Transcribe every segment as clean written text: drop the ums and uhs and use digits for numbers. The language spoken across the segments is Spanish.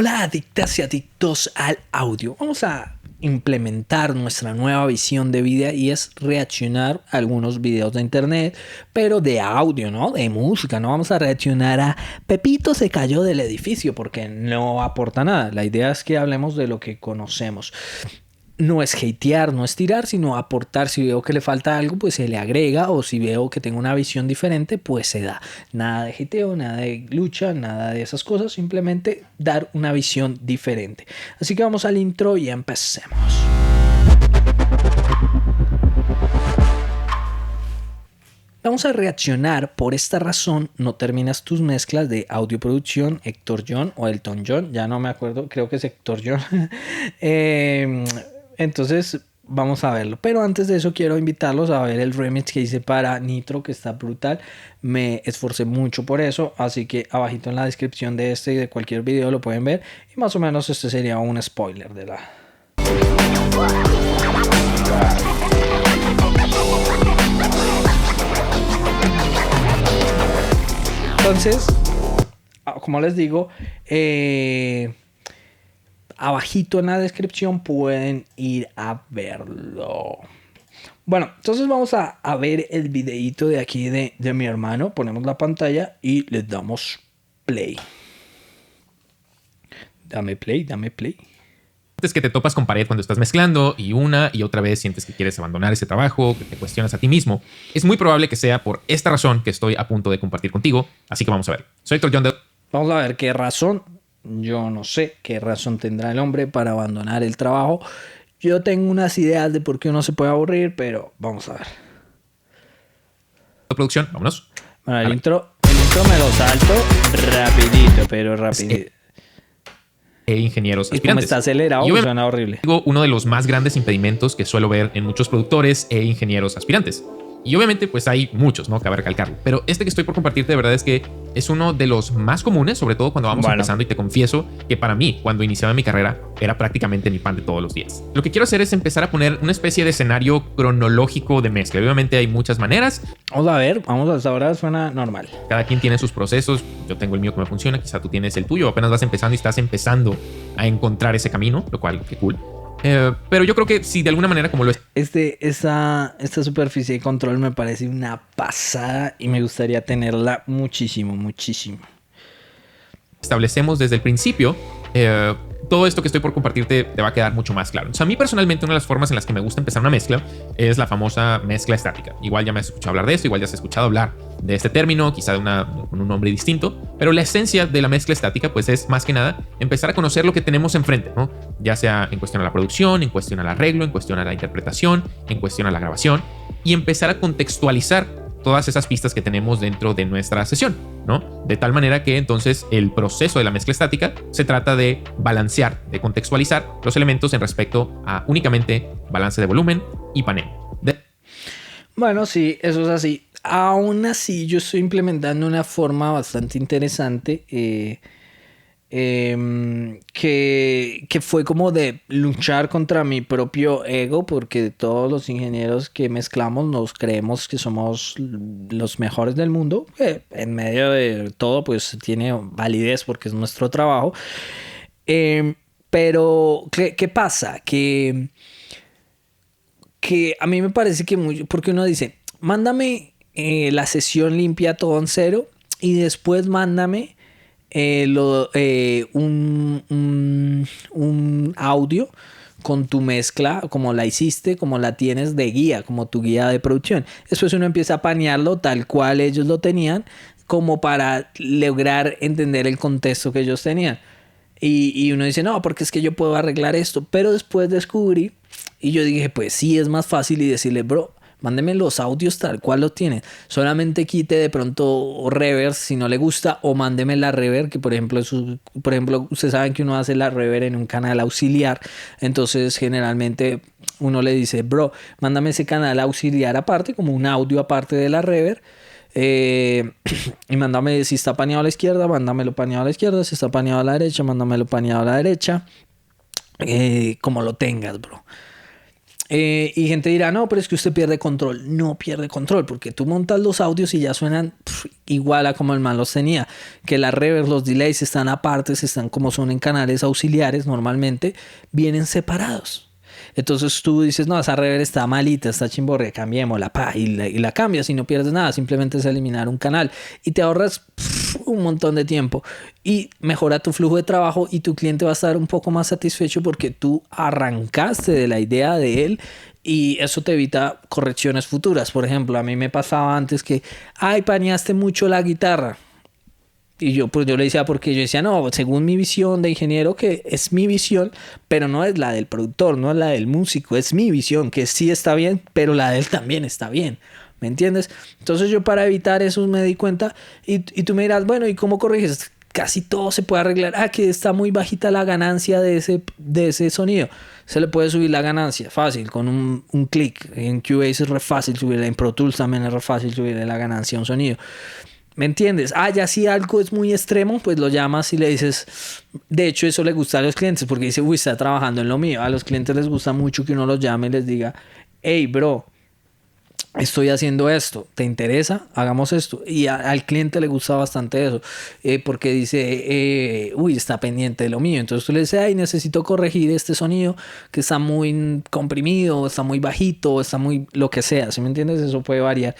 Hola adictas y adictos al audio. Vamos a implementar nuestra nueva visión de vida y es reaccionar a algunos videos de internet, pero de audio, ¿no? De música. No vamos a reaccionar a Pepito se cayó del edificio porque no aporta nada. La idea es que hablemos de lo que conocemos. No es hatear, no es tirar, sino aportar. Si veo que le falta algo, pues se le agrega, o si veo que tengo una visión diferente, pues se da. Nada de hateo, nada de lucha, nada de esas cosas, simplemente dar una visión diferente. Así que vamos al intro y empecemos. Vamos a reaccionar. Por esta razón no terminas tus mezclas de audio producción Héctor John o Elton John, ya no me acuerdo, creo que es Héctor John. Entonces vamos a verlo, pero antes de eso quiero invitarlos a ver el remix que hice para Nitro, que está brutal. Me esforcé mucho por eso, así que abajito en la descripción de este y de cualquier video lo pueden ver, y más o menos este sería un spoiler de la... Entonces, como les digo, abajito en la descripción pueden ir a verlo. Bueno, entonces vamos a ver el videito de aquí de mi hermano. Ponemos la pantalla y le damos play. Dame play, dame play. Es que te topas con pared cuando estás mezclando y una y otra vez sientes que quieres abandonar ese trabajo, que te cuestionas a ti mismo. Es muy probable que sea por esta razón que estoy a punto de compartir contigo, así que vamos a ver. Soy Héctor John. Vamos a ver qué razón. Yo no sé qué razón tendrá el hombre para abandonar el trabajo. Yo tengo unas ideas de por qué uno se puede aburrir, pero vamos a ver. Producción, vámonos. Bueno, el intro me lo salto rapidito, pero rapidito. Ingenieros y aspirantes. como está acelerado, y suena horrible. Uno de los más grandes impedimentos que suelo ver en muchos productores e ingenieros aspirantes. Y obviamente pues hay muchos, ¿no? Cabe recalcarlo. Pero este que estoy por compartirte de verdad es que es uno de los más comunes, sobre todo cuando vamos empezando, y te confieso que para mí, cuando iniciaba mi carrera, era prácticamente mi pan de todos los días. Lo que quiero hacer es empezar a poner una especie de escenario cronológico de mezcla. Obviamente hay muchas maneras. Vamos a ver, hasta ahora suena normal. Cada quien tiene sus procesos. Yo tengo el mío que me funciona, quizá tú tienes el tuyo. Apenas vas empezando y estás empezando a encontrar ese camino, lo cual, qué cool. Pero yo creo que si de alguna manera como lo es... Esta superficie de control me parece una pasada y me gustaría tenerla muchísimo, muchísimo. Establecemos desde el principio, todo esto que estoy por compartirte te va a quedar mucho más claro. Entonces, a mí personalmente una de las formas en las que me gusta empezar una mezcla es la famosa mezcla estática. Igual ya me has escuchado hablar de esto, igual ya has escuchado hablar de este término, quizá con un nombre distinto, pero la esencia de la mezcla estática pues es más que nada empezar a conocer lo que tenemos enfrente, ¿no? Ya sea en cuestión a la producción, en cuestión al arreglo, en cuestión a la interpretación, en cuestión a la grabación, y empezar a contextualizar todas esas pistas que tenemos dentro de nuestra sesión, ¿no? De tal manera que entonces el proceso de la mezcla estática se trata de balancear, de contextualizar los elementos en respecto a únicamente balance de volumen y paneo. Bueno, sí, eso es así. Aún así, yo estoy implementando una forma bastante interesante que fue como de luchar contra mi propio ego, porque todos los ingenieros que mezclamos nos creemos que somos los mejores del mundo. En medio de todo, pues tiene validez porque es nuestro trabajo. Pero, ¿qué pasa? Que a mí me parece que porque uno dice, mándame la sesión limpia todo en cero y después mándame un audio con tu mezcla, como la hiciste, como la tienes de guía, como tu guía de producción. Después uno empieza a panearlo tal cual ellos lo tenían, como para lograr entender el contexto que ellos tenían. Y uno dice, no, porque es que yo puedo arreglar esto. Pero después descubrí, y yo dije, pues sí, es más fácil, y decirle, bro, mándeme los audios tal cual los tienen. Solamente quite de pronto reverb si no le gusta, o mándeme la reverb, que por ejemplo, ustedes saben que uno hace la reverb en un canal auxiliar. Entonces generalmente uno le dice, bro, mándame ese canal auxiliar aparte, como un audio aparte de la reverb. Y mándame, si está paneado a la izquierda, mándamelo paneado a la izquierda. Si está paneado a la derecha, mándamelo paneado a la derecha. Como lo tengas, bro. Y gente dirá, no, pero es que usted pierde control. No pierde control, porque tú montas los audios y ya suenan igual a como el man los tenía. Que la reverb, los delays están aparte, están como son en canales auxiliares normalmente, vienen separados. Entonces tú dices, no, esa reverb está malita, está chimborre, cambiémosla, y la cambias y no pierdes nada, simplemente es eliminar un canal y te ahorras un montón de tiempo y mejora tu flujo de trabajo y tu cliente va a estar un poco más satisfecho porque tú arrancaste de la idea de él y eso te evita correcciones futuras. Por ejemplo, a mí me pasaba antes que, ay, paneaste mucho la guitarra. Y yo le decía, porque yo decía, no, según mi visión de ingeniero, que es mi visión, pero no es la del productor, no es la del músico, es mi visión, que sí está bien, pero la de él también está bien. ¿Me entiendes? Entonces yo para evitar eso me di cuenta y tú me dirás, bueno, ¿y cómo corriges? Casi todo se puede arreglar. Ah, que está muy bajita la ganancia de ese sonido. Se le puede subir la ganancia, fácil, con un clic. En Cubase es re fácil subirle, en Pro Tools también es re fácil subirle la ganancia a un sonido. ¿Me entiendes? Ah, ya si algo es muy extremo, pues lo llamas y le dices... De hecho, eso le gusta a los clientes porque dice, uy, está trabajando en lo mío. A los clientes les gusta mucho que uno los llame y les diga, hey, bro, estoy haciendo esto, ¿te interesa? Hagamos esto. Y al cliente le gusta bastante eso, porque dice, uy, está pendiente de lo mío. Entonces tú le dices, ay, necesito corregir este sonido que está muy comprimido, está muy bajito, está muy lo que sea, ¿sí me entiendes? Eso puede variar.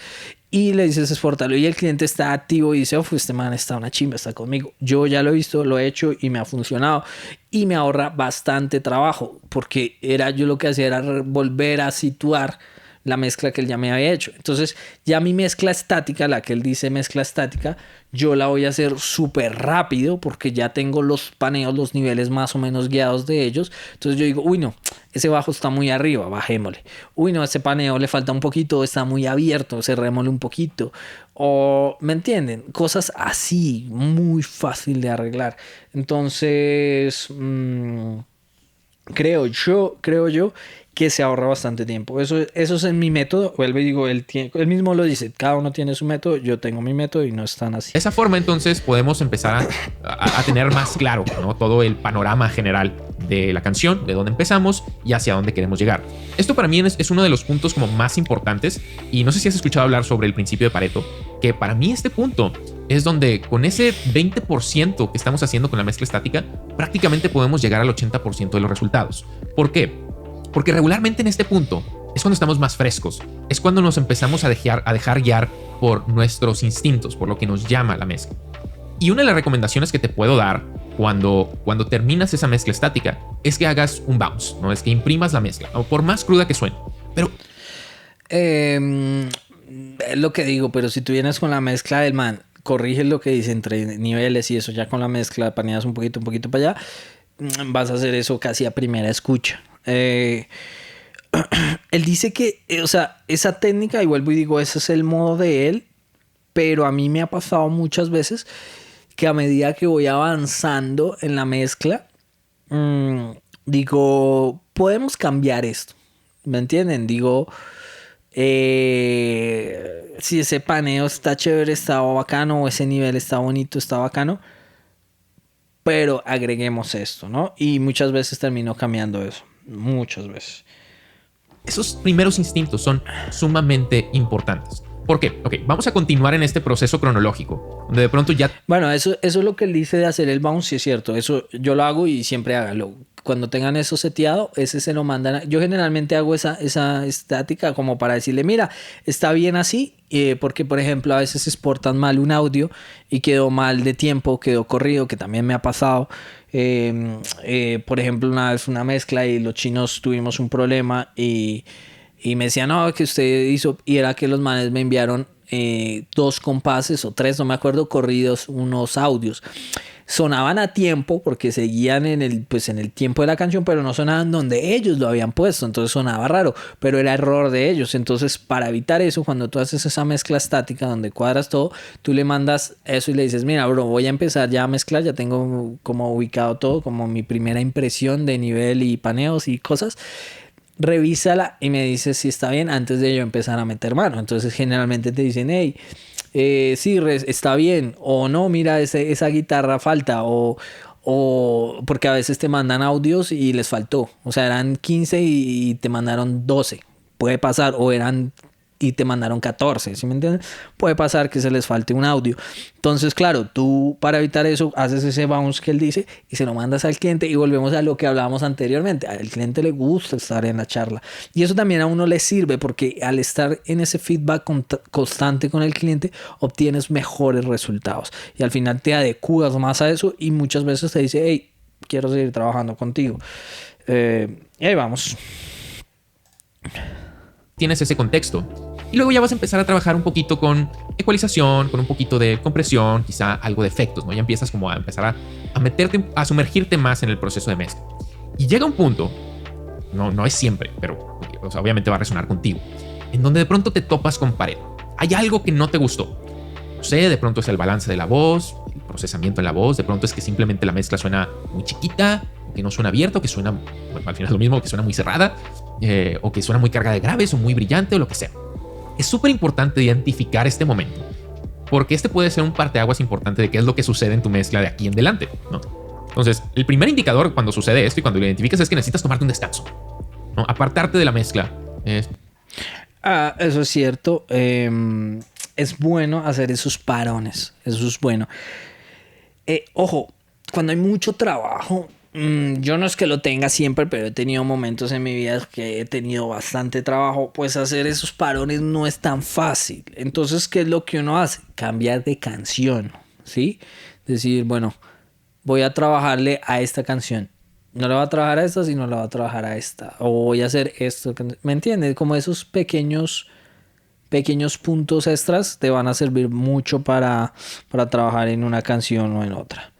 Y le dices, esfuérzalo. Y el cliente está activo y dice, oh, este man está una chimba, está conmigo. Yo ya lo he visto, lo he hecho y me ha funcionado. Y me ahorra bastante trabajo, porque yo lo que hacía era volver a situar la mezcla que él ya me había hecho. Entonces ya mi mezcla estática, la que él dice mezcla estática, yo la voy a hacer súper rápido porque ya tengo los paneos, los niveles más o menos guiados de ellos. Entonces yo digo, uy no, ese bajo está muy arriba, bajémosle. Uy no, ese paneo le falta un poquito, está muy abierto, cerrémosle un poquito. O, ¿me entienden? Cosas así, muy fácil de arreglar. Entonces, creo yo que se ahorra bastante tiempo. Eso es en mi método. Vuelvo y digo, él mismo lo dice. Cada uno tiene su método. Yo tengo mi método y no es tan así. De esa forma, entonces, podemos empezar a tener más claro, ¿no? Todo el panorama general de la canción, de dónde empezamos y hacia dónde queremos llegar. Esto para mí es uno de los puntos como más importantes. Y no sé si has escuchado hablar sobre el principio de Pareto, que para mí este punto es donde con ese 20% que estamos haciendo con la mezcla estática, prácticamente podemos llegar al 80% de los resultados. ¿Por qué? Porque regularmente en este punto es cuando estamos más frescos, es cuando nos empezamos a dejar guiar por nuestros instintos, por lo que nos llama la mezcla. Y una de las recomendaciones que te puedo dar cuando terminas esa mezcla estática es que hagas un bounce, ¿no? Es que imprimas la mezcla, ¿no? Por más cruda que suene. Pero es lo que digo, pero si tú vienes con la mezcla del man, corriges lo que dice entre niveles y eso, ya con la mezcla paneas un poquito para allá, vas a hacer eso casi a primera escucha. Él dice que, o sea, esa técnica, y vuelvo y digo, ese es el modo de él, pero a mí me ha pasado muchas veces que a medida que voy avanzando en la mezcla, digo, podemos cambiar esto, ¿me entienden? Digo, si ese paneo está chévere, está bacano, o ese nivel está bonito, está bacano, pero agreguemos esto, ¿no? Y muchas veces termino cambiando eso. Muchas veces. Esos primeros instintos son sumamente importantes. ¿Por qué? Ok, vamos a continuar en este proceso cronológico, donde de pronto ya... Bueno, eso es lo que él dice de hacer el bounce, sí es cierto. Eso yo lo hago y siempre hágalo. Cuando tengan eso seteado, ese se lo mandan. Yo generalmente hago esa estática como para decirle, mira, está bien así, porque por ejemplo a veces exportan mal un audio y quedó mal de tiempo, quedó corrido, que también me ha pasado. Por ejemplo, una vez una mezcla y los chinos tuvimos un problema y me decían, no, que usted hizo, y era que los manes me enviaron 2 compases o 3, no me acuerdo, corridos, unos audios. Sonaban a tiempo porque seguían en el tiempo de la canción, pero no sonaban donde ellos lo habían puesto, entonces sonaba raro, pero era error de ellos. Entonces, para evitar eso, cuando tú haces esa mezcla estática donde cuadras todo, tú le mandas eso y le dices, mira, bro, voy a empezar ya a mezclar, ya tengo como ubicado todo, como mi primera impresión de nivel y paneos y cosas. Revísala y me dices si está bien antes de yo empezar a meter mano. Entonces generalmente te dicen, hey, sí, está bien, o no, mira, esa guitarra falta, o o porque a veces te mandan audios y les faltó, o sea, eran 15 y te mandaron 12, puede pasar, o eran y te mandaron 14, ¿sí me entiendes? Puede pasar que se les falte un audio. Entonces, claro, tú para evitar eso haces ese bounce que él dice y se lo mandas al cliente, y volvemos a lo que hablábamos anteriormente. Al cliente le gusta estar en la charla y eso también a uno le sirve, porque al estar en ese feedback constante con el cliente obtienes mejores resultados y al final te adecuas más a eso, y muchas veces te dice, hey, quiero seguir trabajando contigo. Y ahí vamos. Tienes ese contexto. Y luego ya vas a empezar a trabajar un poquito con ecualización, con un poquito de compresión, quizá algo de efectos, ¿no? Ya empiezas como a empezar a meterte, a sumergirte más en el proceso de mezcla. Y llega un punto, no es siempre, pero o sea, obviamente va a resonar contigo, en donde de pronto te topas con pared. Hay algo que no te gustó. No sé, de pronto es el balance de la voz, el procesamiento en la voz, de pronto es que simplemente la mezcla suena muy chiquita, que no suena abierto, que suena, bueno, al final es lo mismo, que suena muy cerrada, o que suena muy cargada de graves o muy brillante o lo que sea. Es súper importante identificar este momento, porque este puede ser un parteaguas importante de qué es lo que sucede en tu mezcla de aquí en adelante, ¿no? Entonces, el primer indicador cuando sucede esto y cuando lo identificas es que necesitas tomarte un descanso, ¿no? Apartarte de la mezcla. Eso es cierto. Es bueno hacer esos parones. Eso es bueno. Ojo, cuando hay mucho trabajo, yo no es que lo tenga siempre, pero he tenido momentos en mi vida que he tenido bastante trabajo, pues hacer esos parones no es tan fácil. Entonces, ¿qué es lo que uno hace? Cambiar de canción, ¿sí? Decir, bueno, voy a trabajarle a esta canción. No le voy a trabajar a esta, sino le voy a trabajar a esta. O voy a hacer esto. ¿Me entiendes? Como esos pequeños puntos extras te van a servir mucho para trabajar en una canción o en otra.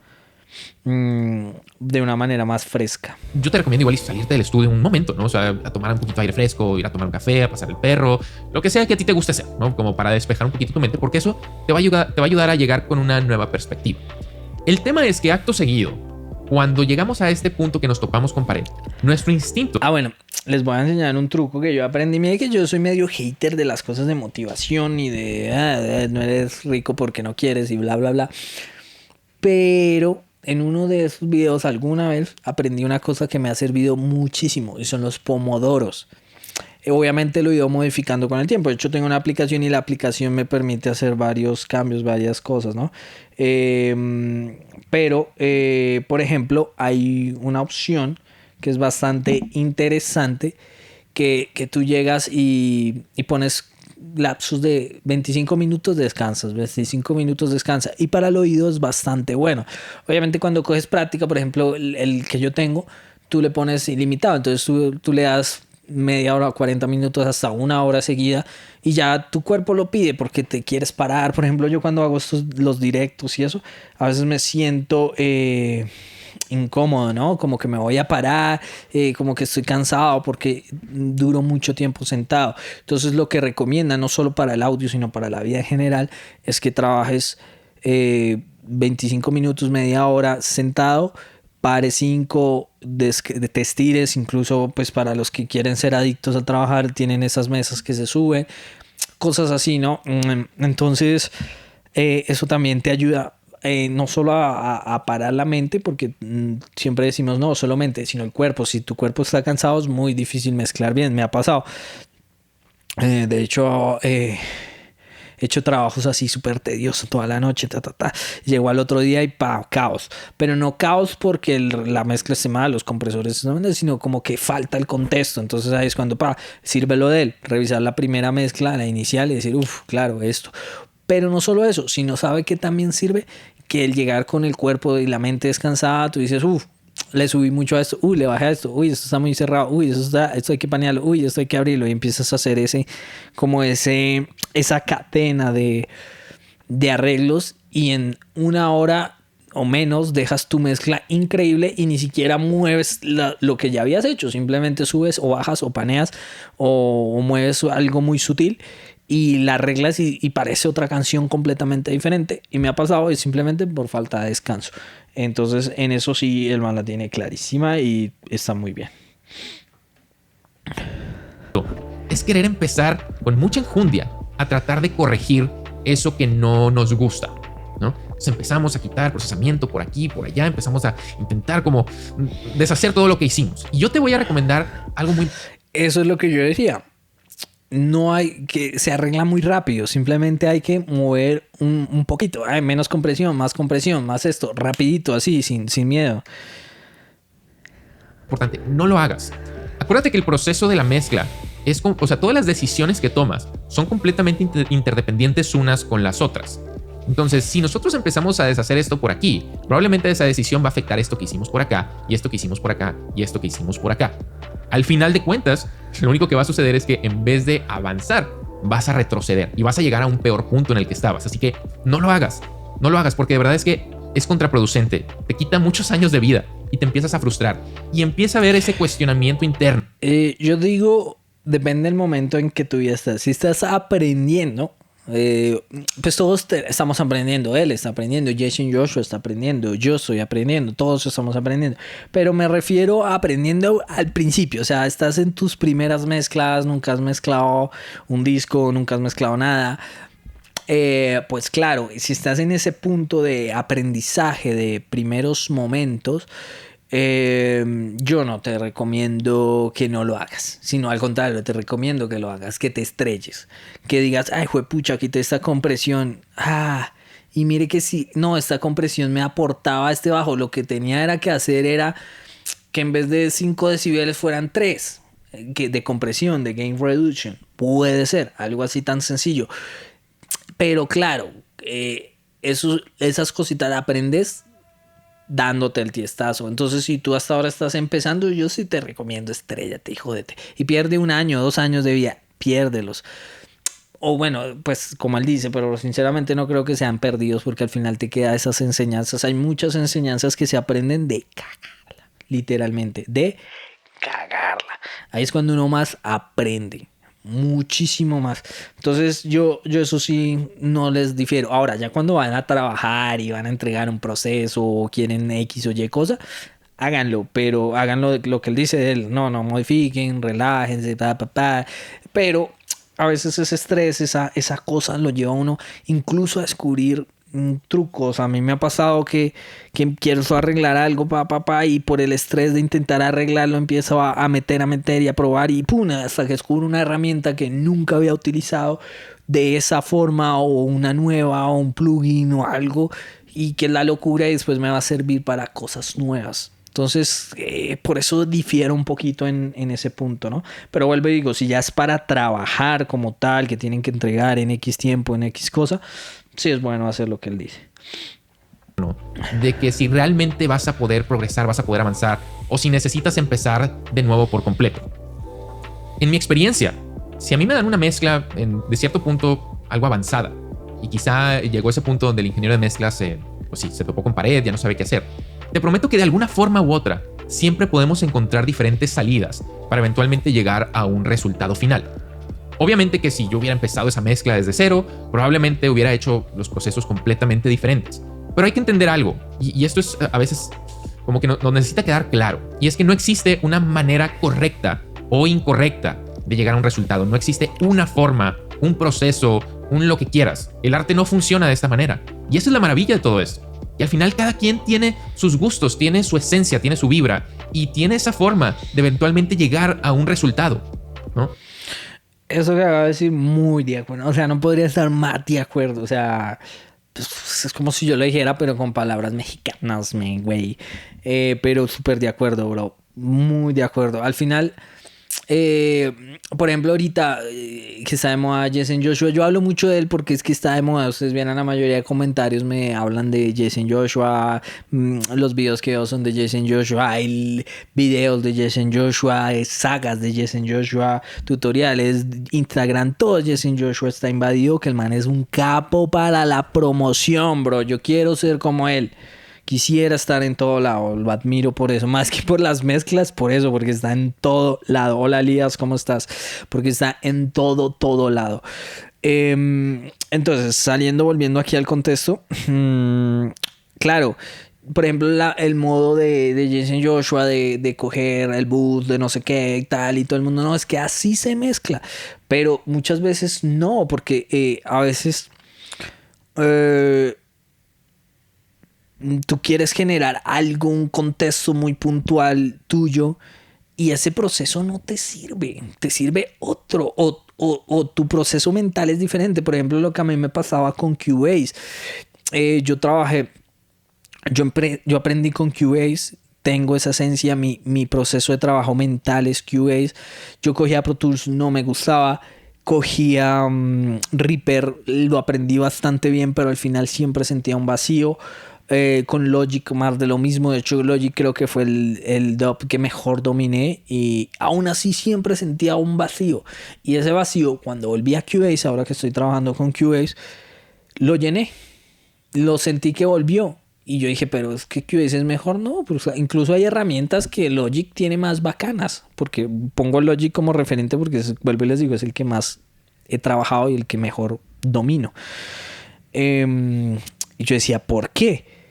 De una manera más fresca. Yo te recomiendo igual salirte del estudio un momento, ¿no? O sea, a tomar un poquito de aire fresco, ir a tomar un café, a pasar el perro, lo que sea que a ti te guste hacer, ¿no? Como para despejar un poquito tu mente, porque eso te va a ayudar a llegar con una nueva perspectiva. El tema es que acto seguido, cuando llegamos a este punto que nos topamos con pared, nuestro instinto... Bueno, les voy a enseñar un truco que yo aprendí. Mira que yo soy medio hater de las cosas de motivación y de no eres rico porque no quieres y bla, bla, bla. Pero en uno de esos videos alguna vez aprendí una cosa que me ha servido muchísimo, y son los pomodoros. Obviamente lo he ido modificando con el tiempo. De hecho, tengo una aplicación y la aplicación me permite hacer varios cambios, varias cosas, ¿no? Por ejemplo, hay una opción que es bastante interesante, que tú llegas y pones lapsos de 25 minutos descansas, 25 minutos descansa, y para el oído es bastante bueno. Obviamente cuando coges práctica, por ejemplo, el que yo tengo, tú le pones ilimitado, entonces tú le das media hora, 40 minutos, hasta una hora seguida, y ya tu cuerpo lo pide porque te quieres parar. Por ejemplo, yo cuando hago los directos y eso, a veces me siento incómodo, ¿no? Como que me voy a parar, como que estoy cansado porque duro mucho tiempo sentado. Entonces lo que recomienda, no solo para el audio, sino para la vida en general, es que trabajes 25 minutos, media hora sentado, pare 5, te estires. Incluso pues para los que quieren ser adictos a trabajar, tienen esas mesas que se suben, cosas así, ¿no? Entonces eso también te ayuda, no solo a parar la mente, porque siempre decimos no, solo mente, sino el cuerpo. Si tu cuerpo está cansado es muy difícil mezclar bien. Me ha pasado. De hecho, he hecho trabajos así súper tediosos toda la noche, Llegó al otro día y caos. Pero no caos porque la mezcla esté mal, los compresores, sino como que falta el contexto. Entonces ahí es cuando sirve lo de él, revisar la primera mezcla, la inicial, y decir, claro, esto. Pero no solo eso, sino sabe que también sirve que el llegar con el cuerpo y la mente descansada, tú dices, le subí mucho a esto, le bajé a esto, esto está muy cerrado, esto hay que panearlo, esto hay que abrirlo, y empiezas a hacer esa cadena de arreglos, y en una hora o menos dejas tu mezcla increíble y ni siquiera mueves lo que ya habías hecho. Simplemente subes o bajas o paneas o mueves algo muy sutil y la arreglas y parece otra canción completamente diferente. Y me ha pasado, es simplemente por falta de descanso. Entonces en eso sí el man la tiene clarísima y está muy bien. Es querer empezar con mucha enjundia a tratar de corregir eso que no nos gusta, ¿no? Entonces empezamos a quitar procesamiento por aquí, por allá, empezamos a intentar como deshacer todo lo que hicimos. Y yo te voy a recomendar algo muy... Eso es lo que yo decía. No hay que se arregla muy rápido, simplemente hay que mover un poquito, menos compresión, más esto, rapidito, así, sin miedo. Importante, no lo hagas. Acuérdate que el proceso de la mezcla es, o sea, todas las decisiones que tomas son completamente interdependientes unas con las otras. Entonces, si nosotros empezamos a deshacer esto por aquí, probablemente esa decisión va a afectar esto que hicimos por acá, y esto que hicimos por acá, y esto que hicimos por acá. Al final de cuentas, lo único que va a suceder es que en vez de avanzar, vas a retroceder y vas a llegar a un peor punto en el que estabas. Así que no lo hagas. No lo hagas porque de verdad es que es contraproducente. Te quita muchos años de vida y te empiezas a frustrar. Y empieza a ver ese cuestionamiento interno. Yo digo, depende del momento en que tu vida estás. Si estás aprendiendo, pues todos estamos aprendiendo. Él está aprendiendo, Jason Joshua está aprendiendo, yo estoy aprendiendo, todos estamos aprendiendo. Pero me refiero a aprendiendo al principio. O sea, estás en tus primeras mezclas, nunca has mezclado un disco, nunca has mezclado nada. Pues claro, si estás en ese punto de aprendizaje de primeros momentos, yo no te recomiendo que no lo hagas, sino al contrario, te recomiendo que lo hagas, que te estrelles, que digas, ay, juepucha, quité esta compresión, y mire que sí, no, esta compresión me aportaba este bajo, lo que tenía era que hacer era que en vez de 5 decibeles fueran 3 de compresión, de gain reduction, puede ser, algo así tan sencillo. Pero claro, esas cositas aprendes dándote el tiestazo. Entonces, si tú hasta ahora estás empezando, yo sí te recomiendo estrellate y jódete. Y pierde 1 año, 2 años de vida. Piérdelos. O bueno, pues como él dice, pero sinceramente no creo que sean perdidos porque al final te quedan esas enseñanzas. Hay muchas enseñanzas que se aprenden de cagarla. Literalmente, de cagarla. Ahí es cuando uno más aprende. Muchísimo más. Entonces yo eso sí no les difiero. Ahora ya cuando van a trabajar y van a entregar un proceso o quieren X o Y cosa, háganlo, pero háganlo lo que él dice de él. No modifiquen, relájense, pero a veces ese estrés, esa cosa lo lleva a uno incluso a descubrir trucos. A mí me ha pasado que quiero arreglar algo y por el estrés de intentar arreglarlo empiezo a meter y a probar y pum, hasta que descubro una herramienta que nunca había utilizado de esa forma o una nueva o un plugin o algo y que es la locura y después me va a servir para cosas nuevas. Entonces, por eso difiere un poquito en ese punto, ¿no? Pero vuelvo y digo, si ya es para trabajar como tal, que tienen que entregar en X tiempo, en X cosa, sí es bueno hacer lo que él dice. De que si realmente vas a poder progresar, vas a poder avanzar, o si necesitas empezar de nuevo por completo. En mi experiencia, si a mí me dan una mezcla de cierto punto algo avanzada, y quizá llegó ese punto donde el ingeniero de mezclas pues sí, se topó con pared, ya no sabe qué hacer, te prometo que de alguna forma u otra siempre podemos encontrar diferentes salidas para eventualmente llegar a un resultado final. Obviamente que si yo hubiera empezado esa mezcla desde cero, probablemente hubiera hecho los procesos completamente diferentes. Pero hay que entender algo, y esto es a veces como que nos necesita quedar claro, y es que no existe una manera correcta o incorrecta de llegar a un resultado. No existe una forma, un proceso, un lo que quieras. El arte no funciona de esta manera. Y esa es la maravilla de todo esto. Y al final cada quien tiene sus gustos, tiene su esencia, tiene su vibra, y tiene esa forma de eventualmente llegar a un resultado, ¿no? Eso que acabo de decir, muy de acuerdo. O sea, no podría estar más de acuerdo. O sea, pues, es como si yo lo dijera, pero con palabras mexicanas, güey. Pero súper de acuerdo, bro. Muy de acuerdo. Al final, por ejemplo, ahorita que está de moda Jason Joshua, yo hablo mucho de él porque es que está de moda. Ustedes ven, a la mayoría de comentarios me hablan de Jason Joshua. Los videos que veo son de Jason Joshua. Hay videos de Jason Joshua, sagas de Jason Joshua, tutoriales, Instagram, todo Jason Joshua está invadido. Que el man es un capo para la promoción, bro. Yo quiero ser como él. Quisiera estar en todo lado, lo admiro por eso, más que por las mezclas, por eso, porque está en todo lado. Hola, Elías, ¿cómo estás? Porque está en todo lado. Entonces, volviendo aquí al contexto, claro, por ejemplo, el modo de Jason Joshua de coger el boost de no sé qué y tal, y todo el mundo, no, es que así se mezcla, pero muchas veces no, porque a veces... tú quieres generar algo, un contexto muy puntual tuyo y ese proceso no te sirve otro o tu proceso mental es diferente. Por ejemplo, lo que a mí me pasaba con QAs. Yo trabajé, yo aprendí con QAs, tengo esa esencia, mi proceso de trabajo mental es QAs. Yo cogía Pro Tools, no me gustaba. Cogía Reaper, lo aprendí bastante bien, pero al final siempre sentía un vacío. Con Logic más de lo mismo. De hecho, Logic creo que fue el DAW que mejor dominé y aún así siempre sentía un vacío. Y ese vacío, cuando volví a Cubase, ahora que estoy trabajando con Cubase, lo llené. Lo sentí que volvió. Y yo dije, pero es que Cubase es mejor, no. Pues incluso hay herramientas que Logic tiene más bacanas. Porque pongo Logic como referente porque, vuelvo y les digo, es el que más he trabajado y el que mejor domino. Y yo decía, ¿por qué?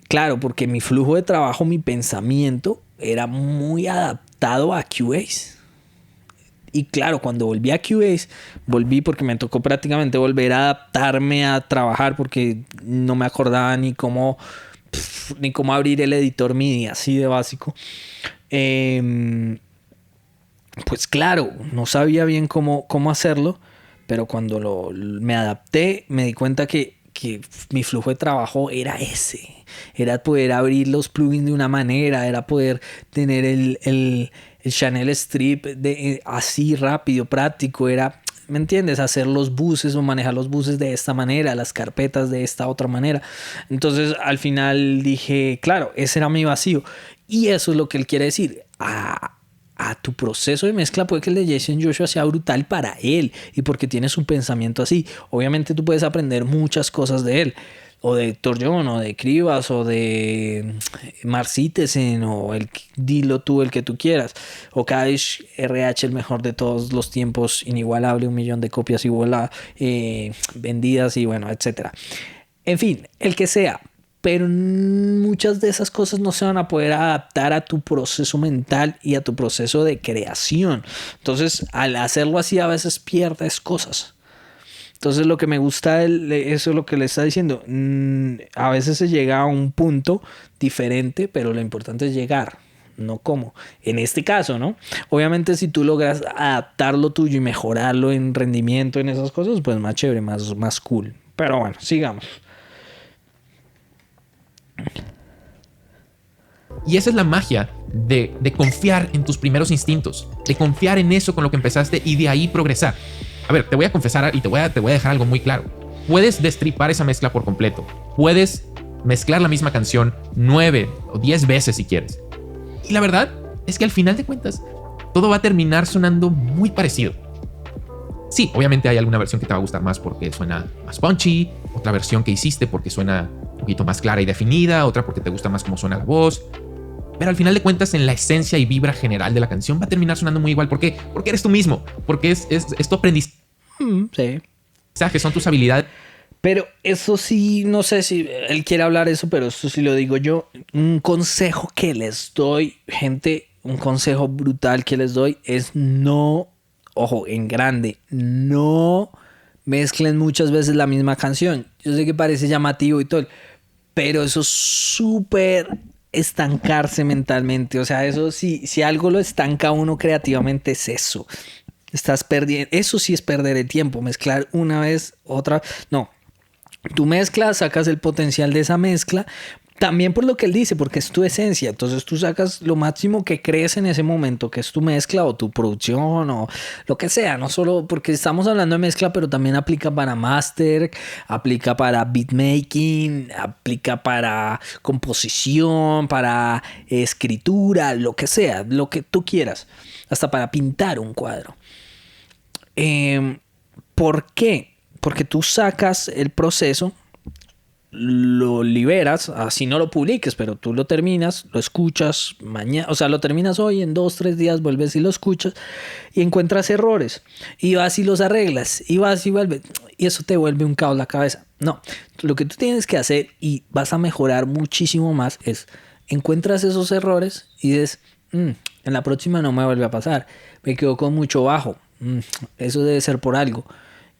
Claro, porque mi flujo de trabajo, mi pensamiento era muy adaptado a Cubase. Y claro, cuando volví a Cubase, volví porque me tocó prácticamente volver a adaptarme a trabajar porque no me acordaba ni cómo abrir el editor MIDI, así de básico. Pues claro, no sabía bien cómo hacerlo, pero cuando me adapté, me di cuenta que mi flujo de trabajo era ese. Era poder abrir los plugins de una manera, era poder tener el channel strip así rápido, práctico, era, ¿me entiendes? Hacer los buses o manejar los buses de esta manera, las carpetas de esta otra manera. Entonces al final dije, claro, ese era mi vacío. Y eso es lo que él quiere decir. A tu proceso de mezcla puede que el de Jason Joshua sea brutal para él y porque tiene su pensamiento así. Obviamente tú puedes aprender muchas cosas de él, o de Héctor John, o de Cribas, o de Mark Sitesen, o dilo tú el que tú quieras, o Kaish RH, el mejor de todos los tiempos, inigualable, 1 millón de copias vendidas y bueno, etcétera. En fin, el que sea. Pero muchas de esas cosas no se van a poder adaptar a tu proceso mental y a tu proceso de creación. Entonces, al hacerlo así, a veces pierdes cosas. Entonces, lo que me gusta, eso es lo que le está diciendo. A veces se llega a un punto diferente, pero lo importante es llegar, no cómo. En este caso, ¿no? Obviamente, si tú logras adaptar lo tuyo y mejorarlo en rendimiento, en esas cosas, pues más chévere, más cool. Pero bueno, sigamos. Y esa es la magia de confiar en tus primeros instintos, de confiar en eso con lo que empezaste y de ahí progresar. A ver, te voy a confesar y te voy a dejar algo muy claro. Puedes destripar esa mezcla por completo. Puedes mezclar la misma canción 9 o 10 veces si quieres. Y la verdad es que al final de cuentas, todo va a terminar sonando muy parecido. Sí, obviamente hay alguna versión que te va a gustar más porque suena más punchy, otra versión que hiciste porque suena un poquito más clara y definida, otra porque te gusta más cómo suena la voz. Pero al final de cuentas, en la esencia y vibra general de la canción va a terminar sonando muy igual. ¿Por qué? Porque eres tú mismo, porque es tu aprendizaje, Sí. son tus habilidades. Pero eso sí, no sé si él quiere hablar eso, pero eso sí lo digo yo. Un consejo que les doy, gente, un consejo brutal que les doy es no, ojo, en grande, no mezclen muchas veces la misma canción. Yo sé que parece llamativo y todo, pero eso es súper estancarse mentalmente. O sea, eso sí, si algo lo estanca a uno creativamente es eso. Estás perdiendo, eso sí es perder el tiempo, mezclar una vez, otra. No, tú mezclas, sacas el potencial de esa mezcla. También por lo que él dice, porque es tu esencia. Entonces tú sacas lo máximo que crees en ese momento, que es tu mezcla o tu producción o lo que sea. No solo porque estamos hablando de mezcla, pero también aplica para master, aplica para beatmaking, aplica para composición, para escritura, lo que sea, lo que tú quieras. Hasta para pintar un cuadro. ¿Por qué? Porque tú sacas el proceso, lo liberas, así no lo publiques, pero tú lo terminas, lo escuchas mañana, o sea, lo terminas hoy, en 2-3 días vuelves y lo escuchas y encuentras errores y vas y los arreglas y vas y vuelves y eso te vuelve un caos la cabeza. No, lo que tú tienes que hacer y vas a mejorar muchísimo más es encuentras esos errores y dices, en la próxima no me vuelve a pasar, me quedo con mucho bajo, eso debe ser por algo.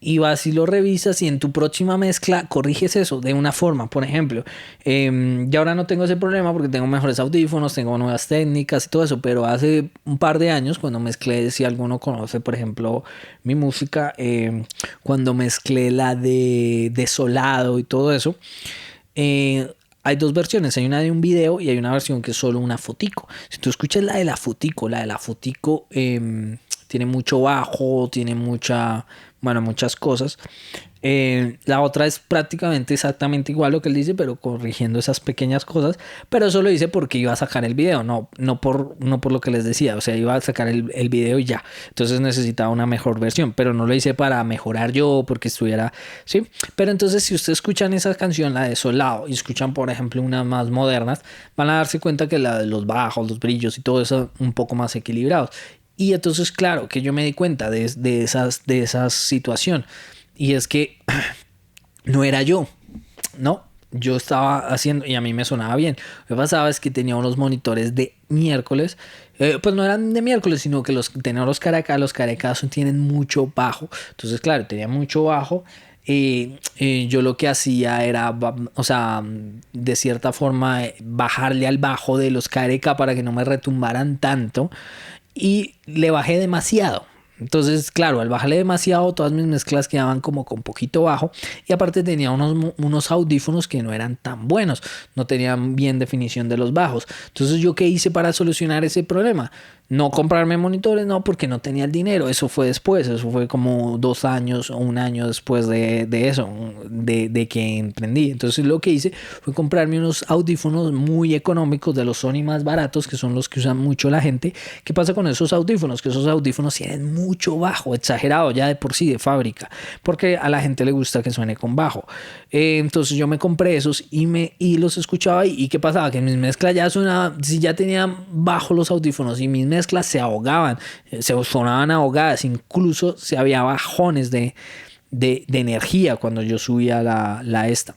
y vas y lo revisas y en tu próxima mezcla corriges eso de una forma. Por ejemplo, ya ahora no tengo ese problema porque tengo mejores audífonos, tengo nuevas técnicas y todo eso, pero hace un par de años cuando mezclé, si alguno conoce por ejemplo mi música, cuando mezclé la de Desolado y todo eso, hay dos versiones, hay una de un video y hay una versión que es solo una fotico. Si tú escuchas la de la fotico, tiene mucho bajo, tiene muchas cosas. La otra es prácticamente exactamente igual lo que él dice, pero corrigiendo esas pequeñas cosas. Pero eso lo hice porque iba a sacar el video, no por lo que les decía. O sea, iba a sacar el video y ya. Entonces necesitaba una mejor versión, pero no lo hice para mejorar yo, porque estuviera, ¿sí? Pero entonces si ustedes escuchan esa canción, la de Solado, y escuchan, por ejemplo, unas más modernas, van a darse cuenta que la de los bajos, los brillos y todo eso un poco más equilibrados. Y entonces, claro, que yo me di cuenta de esa situación. Y es que no era yo, ¿no? Yo estaba haciendo y a mí me sonaba bien. Lo que pasaba es que tenía unos monitores de miércoles. Pues no eran de miércoles, sino que tenía los Caracas. Los Caracas tienen mucho bajo. Entonces, claro, tenía mucho bajo. Yo lo que hacía era, o sea, de cierta forma, bajarle al bajo de los Careca para que no me retumbaran tanto. Y le bajé demasiado. Entonces, claro, al bajarle demasiado, todas mis mezclas quedaban como con poquito bajo. Y aparte tenía unos audífonos que no eran tan buenos. No tenían bien definición de los bajos. Entonces, ¿yo qué hice para solucionar ese problema? No comprarme monitores, no, porque no tenía el dinero. Eso fue después. Eso fue como 2 años o 1 año después de eso, de que emprendí. Entonces, lo que hice fue comprarme unos audífonos muy económicos de los Sony más baratos, que son los que usan mucho la gente. ¿Qué pasa con esos audífonos? Que esos audífonos tienen mucho bajo, exagerado ya de por sí, de fábrica, porque a la gente le gusta que suene con bajo. Entonces yo me compré esos y los escuchaba y ¿qué pasaba? Que mis mezclas ya sonaban, si ya tenían bajo los audífonos y mis mezclas se ahogaban, se sonaban ahogadas, incluso se había bajones de energía cuando yo subía la esta.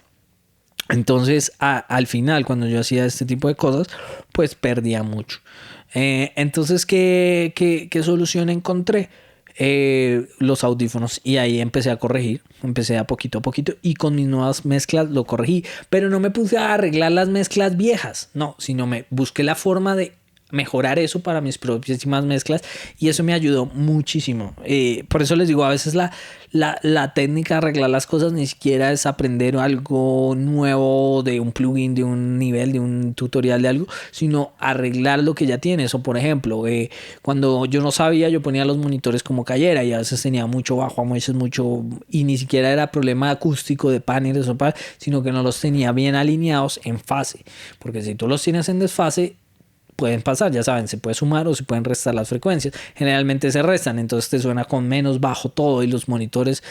Entonces al final cuando yo hacía este tipo de cosas pues perdía mucho. Entonces ¿qué solución encontré? Los audífonos, y ahí empecé a corregir, empecé a poquito y con mis nuevas mezclas lo corregí, pero no me puse a arreglar las mezclas viejas, no, sino me busqué la forma de mejorar eso para mis próximas mezclas y eso me ayudó muchísimo. Por eso les digo, a veces la técnica de arreglar las cosas ni siquiera es aprender algo nuevo de un plugin, de un nivel, de un tutorial de algo, sino arreglar lo que ya tienes. O por ejemplo, cuando yo no sabía, yo ponía los monitores como cayera y a veces tenía mucho bajo, a veces mucho, y ni siquiera era problema acústico de paneles, sino que no los tenía bien alineados en fase, porque si tú los tienes en desfase pueden pasar, ya saben, se puede sumar o se pueden restar las frecuencias. Generalmente se restan, entonces te suena con menos bajo todo y los monitores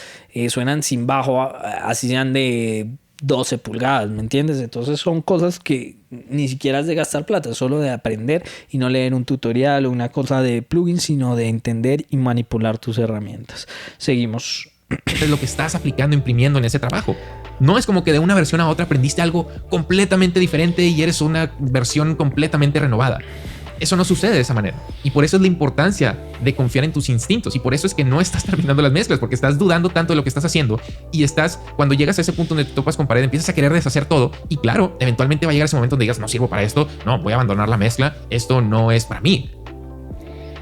suenan sin bajo, así sean de 12 pulgadas, ¿me entiendes? Entonces son cosas que ni siquiera es de gastar plata, es solo de aprender y no leer un tutorial o una cosa de plugin, sino de entender y manipular tus herramientas. Seguimos. Es lo que estás aplicando, imprimiendo en ese trabajo. No es como que de una versión a otra aprendiste algo completamente diferente y eres una versión completamente renovada. Eso no sucede de esa manera. Y por eso es la importancia de confiar en tus instintos. Y por eso es que no estás terminando las mezclas, porque estás dudando tanto de lo que estás haciendo. Y cuando llegas a ese punto donde te topas con pared, empiezas a querer deshacer todo. Y claro, eventualmente va a llegar ese momento donde digas, no sirvo para esto, no, voy a abandonar la mezcla, esto no es para mí.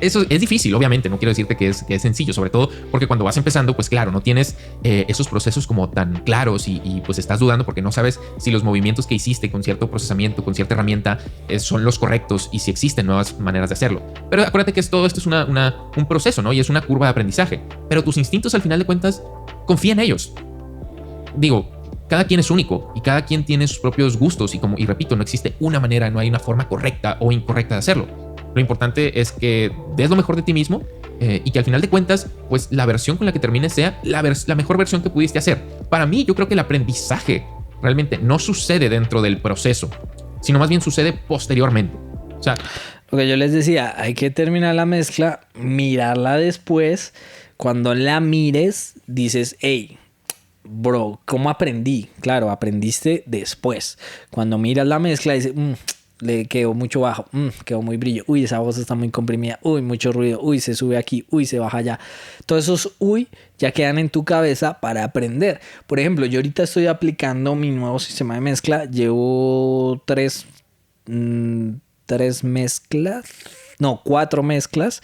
Eso es difícil, obviamente, no quiero decirte que es sencillo, sobre todo porque cuando vas empezando, pues claro, no tienes esos procesos como tan claros y pues estás dudando porque no sabes si los movimientos que hiciste con cierto procesamiento, con cierta herramienta, son los correctos y si existen nuevas maneras de hacerlo. Pero acuérdate que todo esto es un proceso, ¿no? Y es una curva de aprendizaje. Pero tus instintos, al final de cuentas, confía en ellos. Digo, cada quien es único y cada quien tiene sus propios gustos y repito, no existe una manera, no hay una forma correcta o incorrecta de hacerlo. Lo importante es que des lo mejor de ti mismo y que al final de cuentas, pues la versión con la que termines sea la mejor versión que pudiste hacer. Para mí, yo creo que el aprendizaje realmente no sucede dentro del proceso, sino más bien sucede posteriormente. O sea, lo que yo les decía, hay que terminar la mezcla, mirarla después. Cuando la mires, dices, hey, bro, ¿cómo aprendí? Claro, aprendiste después. Cuando miras la mezcla, dices, le quedó mucho bajo, quedó muy brillo, uy, esa voz está muy comprimida, uy, mucho ruido, uy, se sube aquí, uy, se baja allá. Todos esos uy ya quedan en tu cabeza para aprender. Por ejemplo, yo ahorita estoy aplicando mi nuevo sistema de mezcla, llevo tres mezclas, no, cuatro mezclas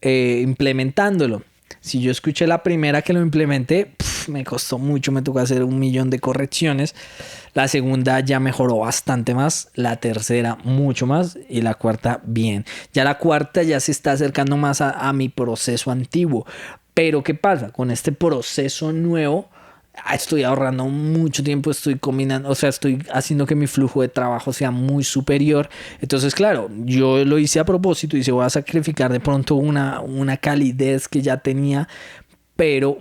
implementándolo. Si yo escuché la primera que lo implementé, me costó mucho, me tocó hacer 1.000.000 de correcciones. La segunda ya mejoró bastante más, la tercera mucho más y la cuarta bien. Ya la cuarta ya se está acercando más a mi proceso antiguo. Pero ¿qué pasa? Con este proceso nuevo estoy ahorrando mucho tiempo, estoy combinando, o sea, estoy haciendo que mi flujo de trabajo sea muy superior. Entonces, claro, yo lo hice a propósito y se voy a sacrificar de pronto una calidez que ya tenía, pero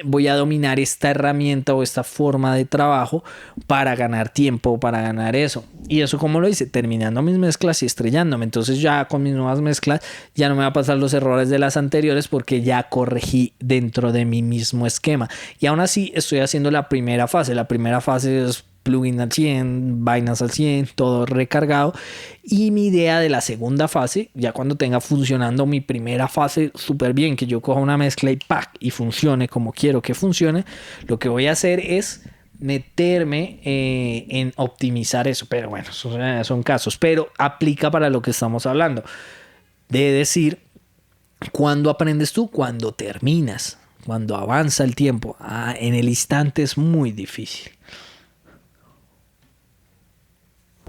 voy a dominar esta herramienta o esta forma de trabajo para ganar tiempo, para ganar eso. Y eso, como lo hice, terminando mis mezclas y estrellándome. Entonces ya con mis nuevas mezclas ya no me va a pasar los errores de las anteriores porque ya corregí dentro de mi mismo esquema. Y aún así estoy haciendo la primera fase. La primera fase es plugin al 100, vainas al 100, todo recargado. Y mi idea de la segunda fase, ya cuando tenga funcionando mi primera fase súper bien, que yo coja una mezcla y ¡pac! Y funcione como quiero que funcione, lo que voy a hacer es meterme en optimizar eso. Pero bueno, son casos. Pero aplica para lo que estamos hablando. De decir, ¿cuándo aprendes tú? Cuando terminas, cuando avanza el tiempo. En el instante es muy difícil.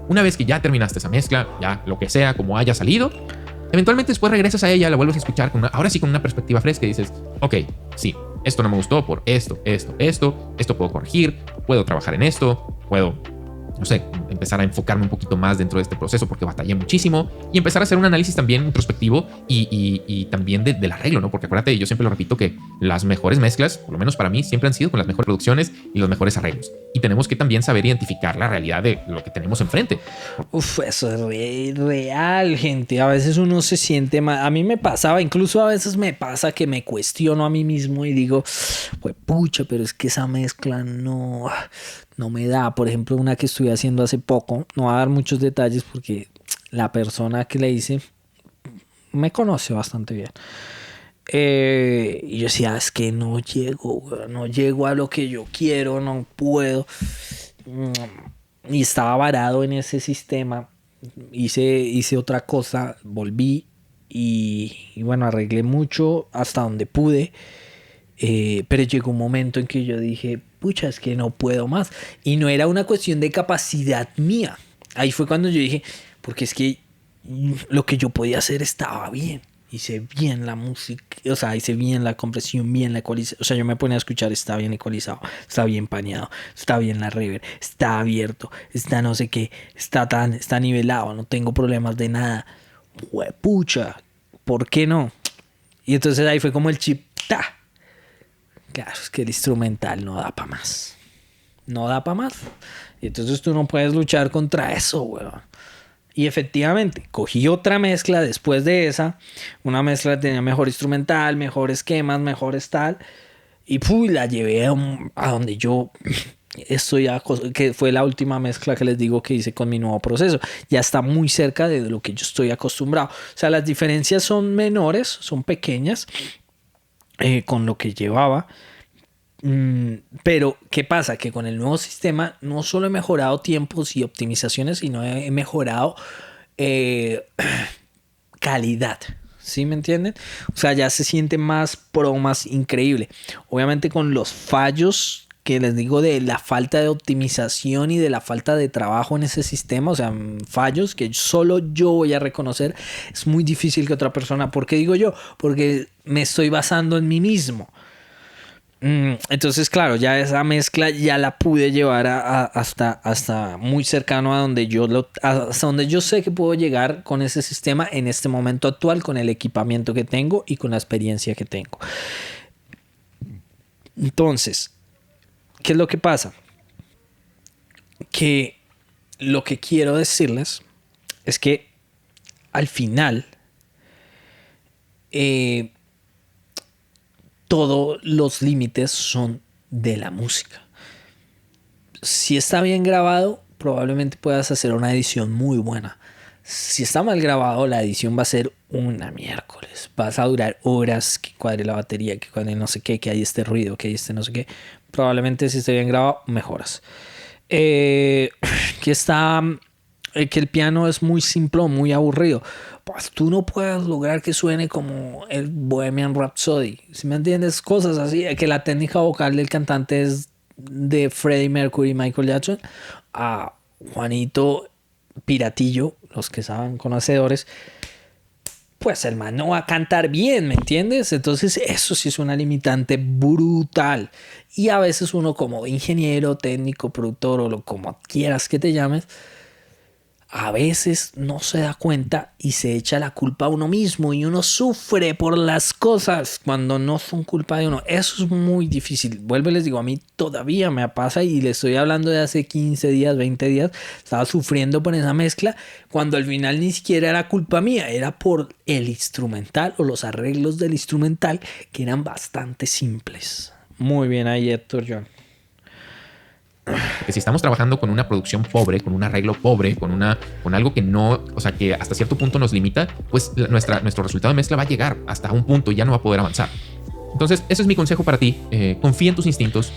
Una vez que ya terminaste esa mezcla, ya lo que sea, como haya salido, eventualmente después regresas a ella, la vuelves a escuchar, ahora sí con una perspectiva fresca y dices, ok, sí, esto no me gustó por esto puedo corregir, puedo trabajar en esto, puedo, no sé, empezar a enfocarme un poquito más dentro de este proceso porque batallé muchísimo y empezar a hacer un análisis también introspectivo y también del arreglo, ¿no? Porque acuérdate, yo siempre lo repito, que las mejores mezclas, por lo menos para mí, siempre han sido con las mejores producciones y los mejores arreglos. Y tenemos que también saber identificar la realidad de lo que tenemos enfrente. Eso es real, gente. A veces uno se siente mal. A mí me pasaba, incluso a veces me pasa que me cuestiono a mí mismo y digo, pues pucha, pero es que esa mezcla no me da. Por ejemplo, una que estoy haciendo hace poco, no voy a dar muchos detalles porque la persona que le hice me conoce bastante bien. Y yo decía, es que no llego a lo que yo quiero, no puedo. Y estaba varado en ese sistema. Hice otra cosa, volví y bueno, arreglé mucho hasta donde pude. Pero llegó un momento en que yo dije, pucha, es que no puedo más. Y no era una cuestión de capacidad mía. Ahí fue cuando yo dije, porque es que lo que yo podía hacer estaba bien. Hice bien la música, o sea, hice bien la compresión, bien la ecualización. O sea, yo me ponía a escuchar, está bien ecualizado, está bien paneado, está bien la reverb, está abierto, está no sé qué, está nivelado, no tengo problemas de nada. Pucha, ¿por qué no? Y entonces ahí fue como el chip, ¡ta! Claro, es que el instrumental no da para más. No da para más. Y entonces tú no puedes luchar contra eso, weón. Y efectivamente, cogí otra mezcla después de esa. Una mezcla que tenía mejor instrumental, mejor esquemas, mejores tal. Y la llevé a donde yo estoy, que fue la última mezcla que les digo que hice con mi nuevo proceso. Ya está muy cerca de lo que yo estoy acostumbrado. O sea, las diferencias son menores, son pequeñas con lo que llevaba. Pero, ¿qué pasa? Que con el nuevo sistema no solo he mejorado tiempos y optimizaciones, sino he mejorado calidad. ¿Sí me entienden? O sea, ya se siente más pro, más increíble. Obviamente con los fallos que les digo de la falta de optimización y de la falta de trabajo en ese sistema, o sea, fallos que solo yo voy a reconocer, es muy difícil que otra persona, ¿por qué digo yo? Porque me estoy basando en mí mismo. Entonces, claro, ya esa mezcla ya la pude llevar hasta muy cercano a donde hasta donde yo sé que puedo llegar con ese sistema en este momento actual, con el equipamiento que tengo y con la experiencia que tengo. Entonces, ¿qué es lo que pasa? Que lo que quiero decirles es que al final todos los límites son de la música. Si está bien grabado, probablemente puedas hacer una edición muy buena. Si está mal grabado, la edición va a ser una miércoles. Vas a durar horas que cuadre la batería, que cuadre no sé qué, que hay este ruido, que hay este no sé qué. Probablemente si esté bien grabado, mejoras. Que está... que el piano es muy simple, muy aburrido. Pues tú no puedes lograr que suene como el Bohemian Rhapsody. Si me entiendes, cosas así. Que la técnica vocal del cantante es de Freddie Mercury y Michael Jackson. A Juanito Piratillo, los que saben, conocedores, pues el man no va a cantar bien, ¿me entiendes? Entonces eso sí es una limitante brutal. Y a veces uno como ingeniero, técnico, productor o lo como quieras que te llames, a veces no se da cuenta y se echa la culpa a uno mismo y uno sufre por las cosas cuando no son culpa de uno. Eso es muy difícil. Vuelvo y les digo, a mí todavía me pasa y le estoy hablando de hace 15 días, 20 días. Estaba sufriendo por esa mezcla cuando al final ni siquiera era culpa mía, era por el instrumental o los arreglos del instrumental que eran bastante simples. Muy bien ahí, Héctor John. Que si estamos trabajando con una producción pobre, con un arreglo pobre, con algo que no, o sea, que hasta cierto punto nos limita, pues nuestro resultado de mezcla va a llegar hasta un punto y ya no va a poder avanzar. Entonces, ese es mi consejo para ti. Confía en tus instintos,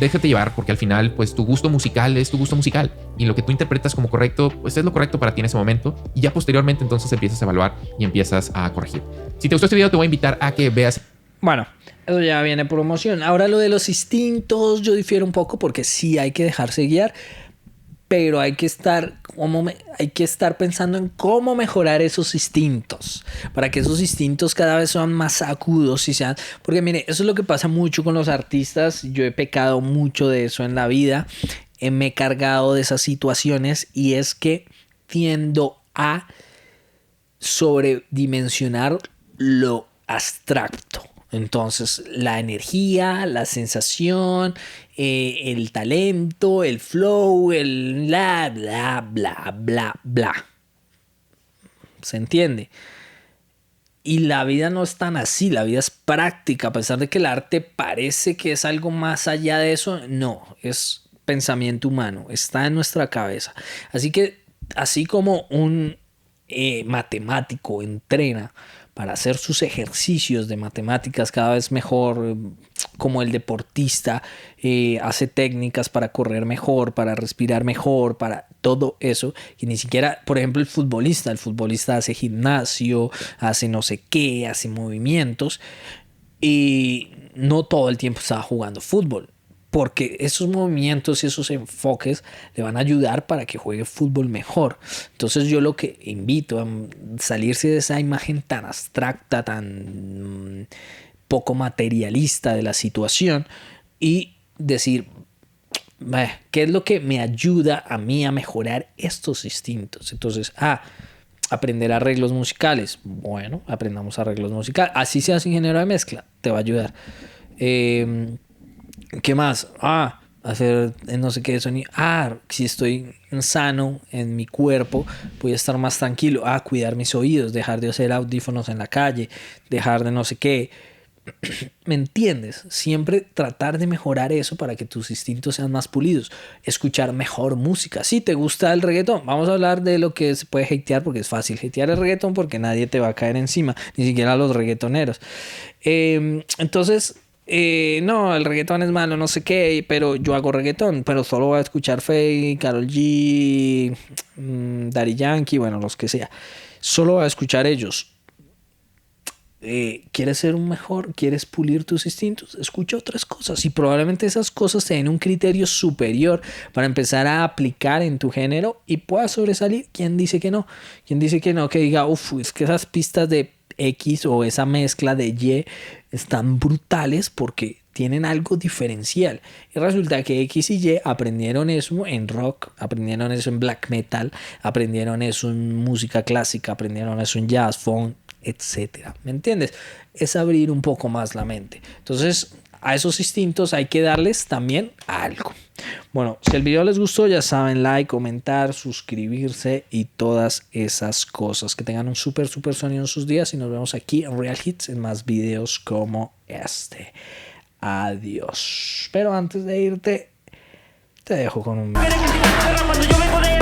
déjate llevar, porque al final, pues tu gusto musical es tu gusto musical y lo que tú interpretas como correcto, pues es lo correcto para ti en ese momento y ya posteriormente entonces empiezas a evaluar y empiezas a corregir. Si te gustó este video, te voy a invitar a que veas. Bueno, eso ya viene por emoción. Ahora lo de los instintos, yo difiero un poco porque sí hay que dejarse guiar, pero hay que estar pensando en cómo mejorar esos instintos para que esos instintos cada vez sean más agudos y sean, porque mire, eso es lo que pasa mucho con los artistas. Yo he pecado mucho de eso en la vida, me he cargado de esas situaciones y es que tiendo a sobredimensionar lo abstracto. Entonces, la energía, la sensación, el talento, el flow, el bla, bla, bla, bla, bla. ¿Se entiende? Y la vida no es tan así, la vida es práctica. A pesar de que el arte parece que es algo más allá de eso, no, es pensamiento humano, está en nuestra cabeza. Así que, así como un matemático entrena para hacer sus ejercicios de matemáticas cada vez mejor, como el deportista hace técnicas para correr mejor, para respirar mejor, para todo eso, que ni siquiera, por ejemplo, el futbolista hace gimnasio, hace no sé qué, hace movimientos y no todo el tiempo está jugando fútbol. Porque esos movimientos y esos enfoques le van a ayudar para que juegue fútbol mejor. Entonces yo lo que invito a salirse de esa imagen tan abstracta, tan poco materialista de la situación y decir, ¿qué es lo que me ayuda a mí a mejorar estos instintos? Entonces, aprender arreglos musicales. Bueno, aprendamos arreglos musicales. Así seas ingeniero de mezcla, te va a ayudar. ¿Qué más? Hacer no sé qué sonido. Si estoy sano en mi cuerpo, voy a estar más tranquilo. Cuidar mis oídos, dejar de hacer audífonos en la calle, dejar de no sé qué. ¿Me entiendes? Siempre tratar de mejorar eso para que tus instintos sean más pulidos. Escuchar mejor música. Si te gusta el reggaetón, vamos a hablar de lo que se puede hatear, porque es fácil hatear el reggaetón porque nadie te va a caer encima, ni siquiera los reggaetoneros. Entonces... no, el reggaetón es malo, no sé qué, pero yo hago reggaetón, pero solo voy a escuchar Feid, Karol G, Daddy Yankee, bueno, los que sea. Solo voy a escuchar ellos. ¿Quieres ser un mejor? ¿Quieres pulir tus instintos? Escucha otras cosas y probablemente esas cosas te den un criterio superior para empezar a aplicar en tu género y puedas sobresalir. ¿Quién dice que no? ¿Quién dice que no? Que diga, es que esas pistas de X o esa mezcla de Y están brutales porque tienen algo diferencial. Y resulta que X y Y aprendieron eso en rock, aprendieron eso en black metal, aprendieron eso en música clásica, aprendieron eso en jazz, funk, etcétera. ¿Me entiendes? Es abrir un poco más la mente. Entonces, a esos instintos hay que darles también algo. Bueno, si el video les gustó, ya saben, like, comentar, suscribirse y todas esas cosas. Que tengan un súper sonido en sus días y nos vemos aquí en Real Hits en más videos como este. Adiós. Pero antes de irte, Te dejo con un... Cuando yo vengo de